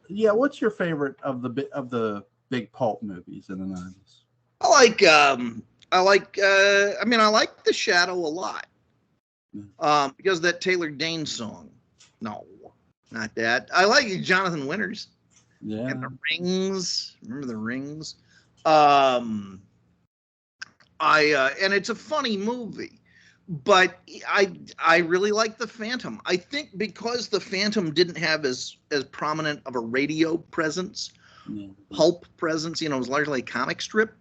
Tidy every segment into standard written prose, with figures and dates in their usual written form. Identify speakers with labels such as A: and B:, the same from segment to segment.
A: Yeah, what's your favorite of the big pulp movies in the 90s?
B: I like I like The Shadow a lot. Because of that Taylor Dane song. No, not that. I like Jonathan Winters.
A: Yeah.
B: And The Rings. Remember The Rings? And it's a funny movie. But I really like The Phantom. I think because The Phantom didn't have as prominent of a radio presence, pulp presence, it was largely a comic strip.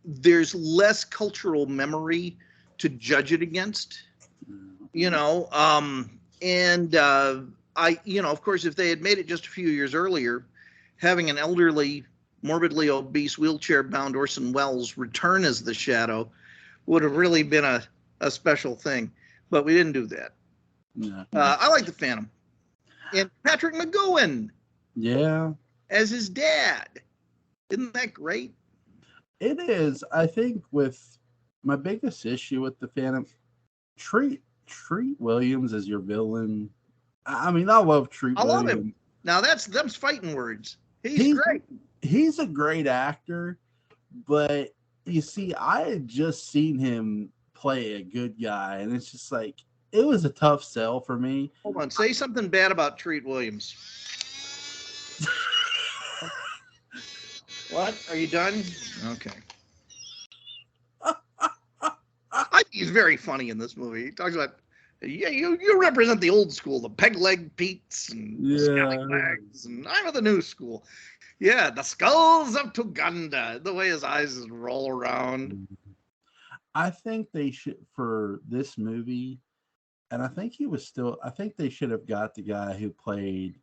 B: There's less cultural memory to judge it against, of course, if they had made it just a few years earlier, having an elderly, morbidly obese, wheelchair-bound Orson Welles return as the Shadow would have really been a special thing, but we didn't do that.
A: Yeah.
B: I like The Phantom. And Patrick McGowan.
A: Yeah.
B: As his dad. Isn't that great?
A: It is. I think with my biggest issue with The Phantom, Treat Williams as your villain. I mean, I love Treat Williams.
B: I love him. Now them's fighting words. He's great.
A: He's a great actor, but you see, I had just seen him play a good guy, and it's just like it was a tough sell for me.
B: Hold on, say something bad about Treat Williams. What? Are you done? Okay. I think he's very funny in this movie. He talks about, you represent the old school, the peg leg Pete's and scallywags, and I'm of the new school. Yeah, the skulls of Tuganda. The way his eyes roll around.
A: I think they should, for this movie, and I think they should have got the guy who played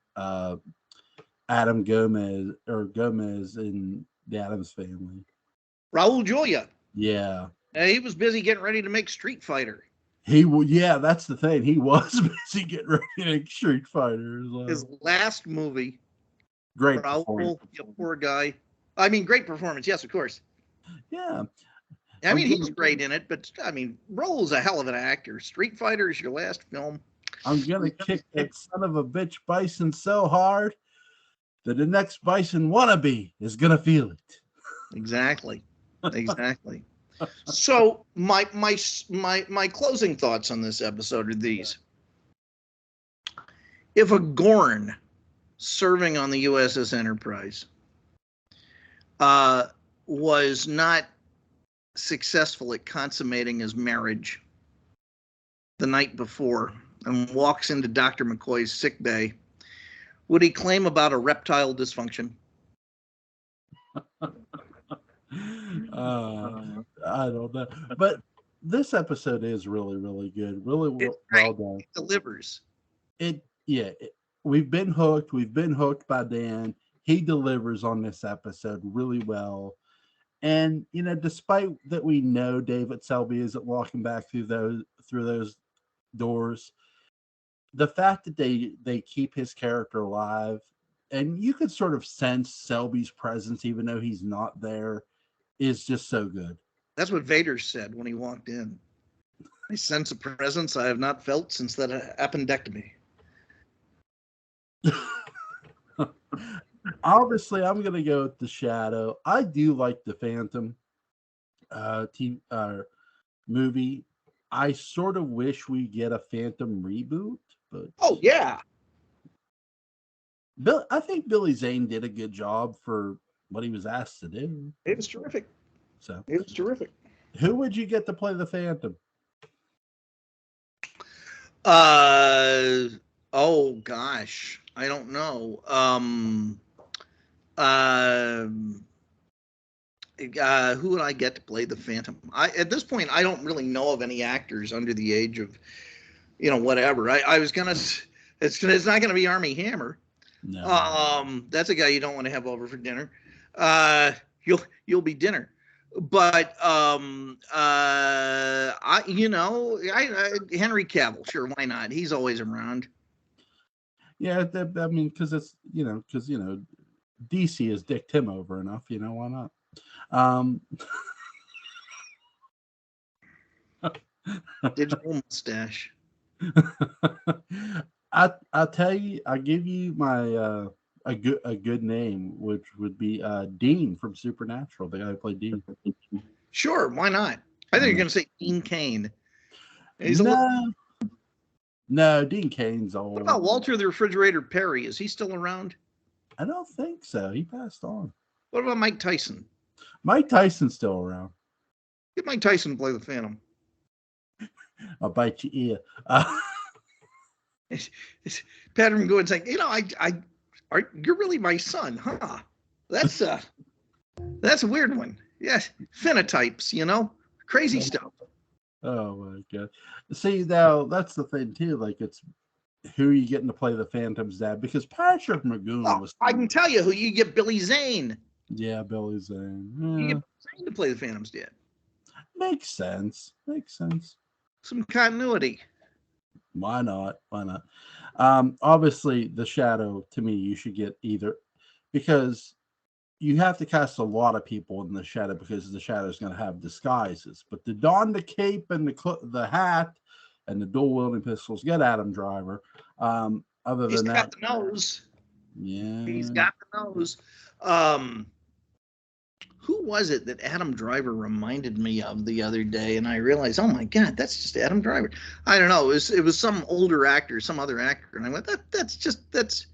A: Adam Gomez in The Addams Family.
B: Raul Julia.
A: Yeah.
B: He was busy getting ready to make Street Fighter.
A: That's the thing. He was busy getting ready to make Street Fighter.
B: His last movie.
A: Great
B: Raul, poor guy. I mean, great performance. Yes, of course.
A: Yeah.
B: I mean, he's great in it, but I mean, Raul's a hell of an actor. Street Fighter is your last film.
A: I'm going to kick that son of a bitch Bison so hard that the next Bison wannabe is going to feel it.
B: Exactly. So my closing thoughts on this episode are these. If a Gorn serving on the USS Enterprise was not successful at consummating his marriage the night before and walks into Dr. McCoy's sick bay, would he claim about a reptile dysfunction?
A: I don't know, but this episode is really, really good. Really well done.
B: It delivers.
A: We've been hooked. We've been hooked by Dan. He delivers on this episode really well. And despite that, we know David Selby isn't walking back through those doors. The fact that they keep his character alive, and you could sort of sense Selby's presence even though he's not there, is just so good.
B: That's what Vader said when he walked in. I sense a presence I have not felt since that appendectomy.
A: Obviously, I'm going to go with The Shadow. I do like the Phantom movie. I sort of wish we get a Phantom reboot, but
B: yeah.
A: I think Billy Zane did a good job for what he was asked to do.
B: It was terrific. Who
A: would you get to play the Phantom?
B: Oh gosh, I don't know. Who would I get to play the Phantom? At this point, I don't really know of any actors under the age of, whatever. I was gonna. It's not gonna be Armie Hammer.
A: No.
B: That's a guy you don't want to have over for dinner. You'll be dinner. But Henry Cavill, sure, why not? He's always around.
A: Yeah, I mean, because it's DC has dicked him over enough. Why not?
B: Digital mustache.
A: I'll tell you, I'll give you my a good name, which would be Dean from Supernatural, the guy who played Dean.
B: Sure, why not? I think you're going to say Dean Cain. He's
A: no,
B: a little...
A: no, Dean Cain's old.
B: What about Walter the Refrigerator Perry? Is he still around?
A: I don't think so. He passed on.
B: What about Mike Tyson?
A: Mike Tyson's still around.
B: Get Mike Tyson to play the Phantom.
A: I'll bite your ear.
B: Patrick McCray and saying, you're really my son, huh? That's a weird one. Yes, phenotypes, crazy stuff.
A: Oh my god! See, now that's the thing too. Like, it's who are you getting to play the Phantom's dad? Because Patrick McGoon was.
B: I can tell you who you get. Billy Zane.
A: Yeah, Billy Zane.
B: You get Billy Zane to play the Phantom's dad.
A: Makes sense.
B: Some continuity.
A: Why not? Obviously, the Shadow, to me, you should get either, because you have to cast a lot of people in the Shadow, because the Shadow is going to have disguises. But to don the cape and the hat and the dual wielding pistols, get Adam Driver. Other than that,
B: got the nose.
A: Yeah,
B: he's got the nose. Who was it that Adam Driver reminded me of the other day? And I realized, oh my God, that's just Adam Driver. I don't know. It was some older actor, some other actor. And I went, that's,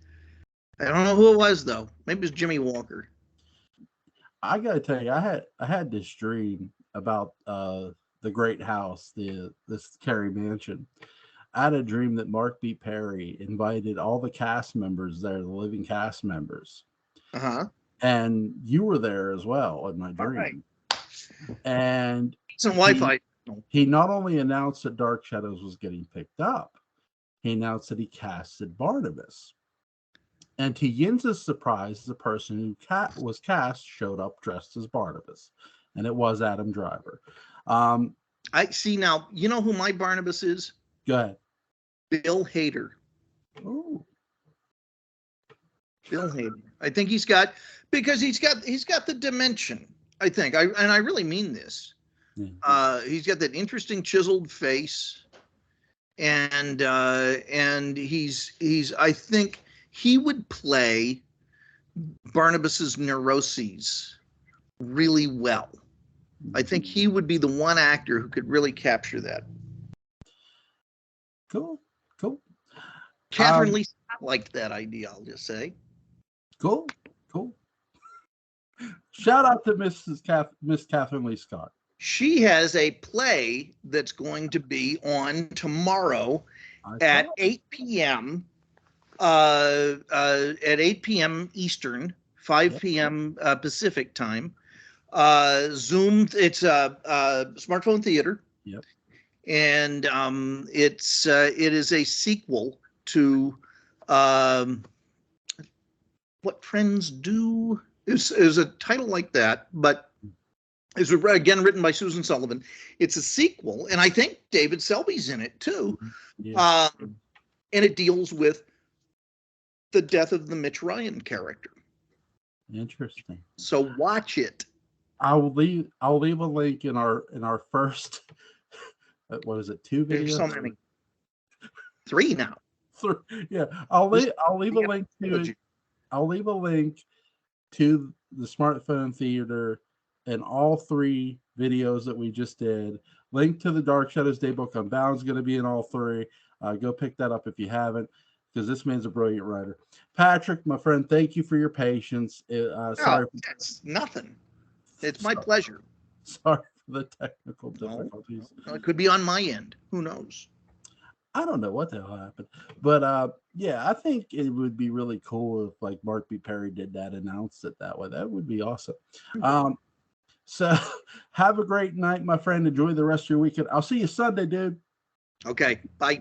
B: I don't know who it was though. Maybe it was Jimmy Walker.
A: I got to tell you, I had this dream about the Great House, this Carey Mansion. I had a dream that Mark B. Perry invited all the cast members there, the living cast members.
B: Uh-huh.
A: And you were there as well in my dream. Right. And
B: some Wi-Fi.
A: He not only announced that Dark Shadows was getting picked up, he announced that he casted Barnabas. And to Yinz's surprise, the person who was cast showed up dressed as Barnabas. And it was Adam Driver.
B: I see now, you know who my Barnabas is?
A: Go ahead.
B: Bill Hader.
A: Oh.
B: Bill Hader. I think he's got the dimension. I think, and I really mean this. Mm-hmm. He's got that interesting chiseled face, and he's. I think he would play Barnabas's neuroses really well. I think he would be the one actor who could really capture that.
A: Cool.
B: Catherine Lee Scott liked that idea, I'll just say.
A: Cool. Shout out to Miss Catherine Lee Scott.
B: She has a play that's going to be on tomorrow at 8 p.m. At 8 p.m. Eastern, 5 p.m. Pacific time. Zoom. It's a smartphone theater.
A: Yep.
B: And it is a sequel to What Friends Do. Is a title like that, but it's again written by Susan Sullivan. It's a sequel, and I think David Selby's in it too. Yeah. And it deals with the death of the Mitch Ryan character.
A: Interesting.
B: So watch it.
A: I'll leave a link in our first. What is it? 2 videos?
B: There's so many. 3 now.
A: 3. Yeah, I'll leave a link to it. I'll leave a link to the smartphone theater and all 3 videos that we just did. Link to the Dark Shadows Daybook Unbound is going to be in all 3. Go pick that up if you haven't, because this man's a brilliant writer. Patrick, my friend, thank you for your patience. Sorry,
B: that's nothing. It's my pleasure.
A: Sorry for the technical difficulties.
B: No, it could be on my end. Who knows?
A: I don't know what the hell happened, but yeah, I think it would be really cool if like Mark B. Perry did that, announced it that way. That would be awesome. So have a great night, my friend. Enjoy the rest of your weekend. I'll see you Sunday, dude.
B: Okay, bye.